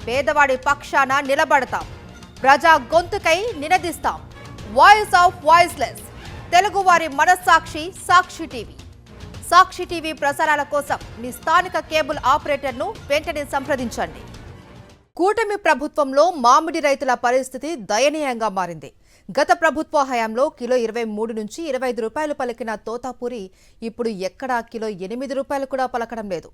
పేదవాడి పక్షాన నిలబడతాం, ప్రజా గొంతుకై నినదిస్తాం. వాయిస్ ఆఫ్ వాయిస్లెస్, తెలుగువారి మనస్సాక్షి సాక్షి టీవీ. సాక్షి టీవీ ప్రసారాల కోసం మీ స్థానిక కేబుల్ ఆపరేటర్ను వెంటనే సంప్రదించండి. కూటమి ప్రభుత్వంలో మామిడి రైతుల పరిస్థితి దయనీయంగా మారింది. గత ప్రభుత్వ హయాంలో కిలో 23 నుంచి 25 రూపాయలు పలికిన తోతాపూరి ఇప్పుడు ఎక్కడా కిలో 8 రూపాయలు కూడా పలకడం లేదు.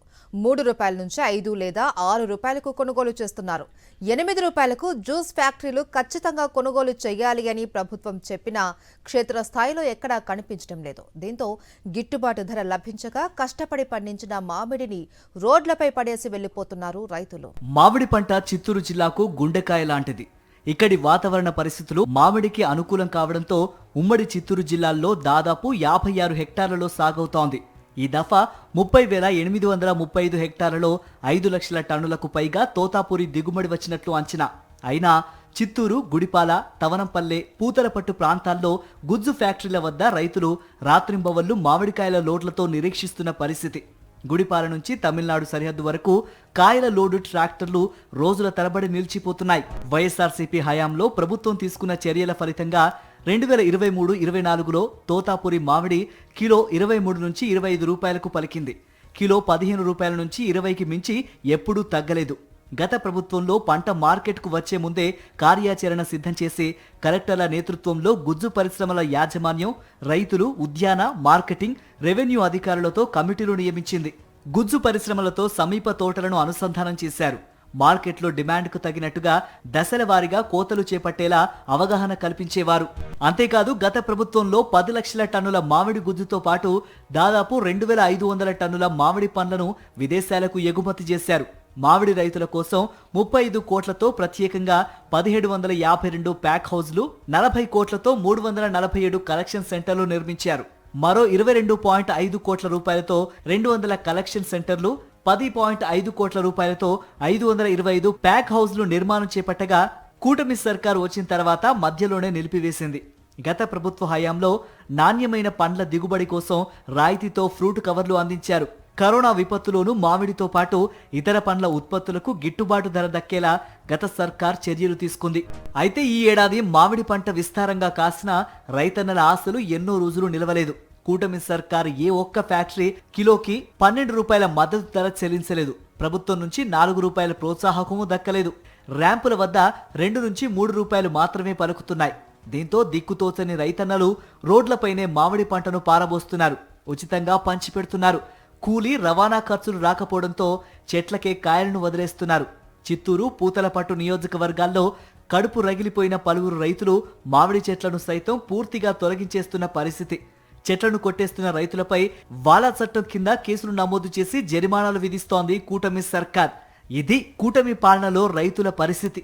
3 రూపాయల నుంచి 5 లేదా 6 రూపాయలకు కొనుగోలు చేస్తున్నారు. 8 రూపాయలకు జ్యూస్ ఫ్యాక్టరీలు ఖచ్చితంగా కొనుగోలు చేయాలి అని ప్రభుత్వం చెప్పినా క్షేత్రస్థాయిలో ఎక్కడా కనిపించడం లేదు. దీంతో గిట్టుబాటు ధర లభించక కష్టపడి పండించిన మామిడిని రోడ్లపై పడేసి వెళ్లిపోతున్నారు రైతులు. మామిడి పంట చిత్తూరు జిల్లాకు గుండెకాయ లాంటిది. ఇక్కడి వాతావరణ పరిస్థితులు మామిడికి అనుకూలం కావడంతో ఉమ్మడి చిత్తూరు జిల్లాల్లో దాదాపు 56 హెక్టార్లలో సాగవుతోంది. ఈ దఫా 30,835 హెక్టార్లలో 5 లక్షల టన్నులకు పైగా తోతాపూరి దిగుబడి వచ్చినట్లు అంచనా. అయినా చిత్తూరు, గుడిపాల, తవనంపల్లె, పూతలపట్టు ప్రాంతాల్లో గుజ్జు ఫ్యాక్టరీల వద్ద రైతులు రాత్రింబవళ్లు మామిడికాయల లోడ్లతో నిరీక్షిస్తున్న పరిస్థితి. గుడిపాల నుంచి తమిళనాడు సరిహద్దు వరకు కాయల లోడు ట్రాక్టర్లు రోజుల తరబడి నిలిచిపోతున్నాయి. వైఎస్ఆర్సీపీ హయాంలో ప్రభుత్వం తీసుకున్న చర్యల ఫలితంగా 2023-24లో తోతాపూరి మామిడి కిలో 23 నుంచి 25 రూపాయలకు పలికింది. కిలో 15 రూపాయల నుంచి 20కి మించి ఎప్పుడూ తగ్గలేదు. గత ప్రభుత్వంలో పంట మార్కెట్కు వచ్చే ముందే కార్యాచరణ సిద్ధం చేసి కలెక్టర్ల నేతృత్వంలో గుజ్జు పరిశ్రమల యాజమాన్యం, రైతులు, ఉద్యాన, మార్కెటింగ్, రెవెన్యూ అధికారులతో కమిటీలు నియమించింది. గుజ్జు పరిశ్రమలతో సమీప తోటలను అనుసంధానం చేశారు. మార్కెట్లో డిమాండ్కు తగినట్టుగా దశల వారీగా కోతలు చేపట్టేలా అవగాహన కల్పించేవారు. అంతేకాదు గత ప్రభుత్వంలో 10 లక్షల టన్నుల మామిడి గుజ్జుతో పాటు దాదాపు 2,500 టన్నుల మామిడి పండ్లను విదేశాలకు ఎగుమతి చేశారు. మామిడి రైతుల కోసం 35 కోట్లతో ప్రత్యేకంగా 1752 ప్యాక్ హౌజ్లు, 40 కోట్లతో 347 కలెక్షన్ సెంటర్లు నిర్మించారు. మరో 22.5 కోట్ల రూపాయలతో 200 కలెక్షన్ సెంటర్లు, 10.5 కోట్ల రూపాయలతో 525 ప్యాక్ హౌజ్లు నిర్మాణం చేపట్టగా కూటమి సర్కారు వచ్చిన తర్వాత మధ్యలోనే నిలిపివేసింది. గత ప్రభుత్వ హయాంలో నాణ్యమైన పండ్ల దిగుబడి కోసం రాయితీతో ఫ్రూట్ కవర్లు అందించారు. కరోనా విపత్తులోనూ మామిడితో పాటు ఇతర పండ్ల ఉత్పత్తులకు గిట్టుబాటు ధర దక్కేలా గత సర్కార్ చర్యలు తీసుకుంది. అయితే ఈ ఏడాది మామిడి పంట విస్తారంగా కాసినా రైతన్నల ఆశలు ఎన్నో రోజులు నిలవలేదు. కూటమి సర్కార్ ఏ ఒక్క ఫ్యాక్టరీ కిలోకి 12 రూపాయల మద్దతు ధర చెల్లించలేదు. ప్రభుత్వం నుంచి 4 రూపాయల ప్రోత్సాహకము దక్కలేదు. ర్యాంపుల వద్ద 2 నుంచి 3 రూపాయలు మాత్రమే పలుకుతున్నాయి. దీంతో దిక్కుతోచని రైతన్నలు రోడ్లపైనే మామిడి పంటను పారబోస్తున్నారు. ఉచితంగా పంచిపెడుతున్నారు. కూలీ, రవాణా ఖర్చులు రాకపోవడంతో చెట్లకే కాయలను వదిలేస్తున్నారు. చిత్తూరు, పూతలపట్టు నియోజకవర్గాల్లో కడుపు రగిలిపోయిన పలువురు రైతులు మామిడి చెట్లను సైతం పూర్తిగా తొలగించేస్తున్న పరిస్థితి. చెట్లను కొట్టేస్తున్న రైతులపై వాలా చట్టం కింద కేసులు నమోదు చేసి జరిమానాలు విధిస్తోంది కూటమి సర్కార్. ఇది కూటమి పాలనలో రైతుల పరిస్థితి.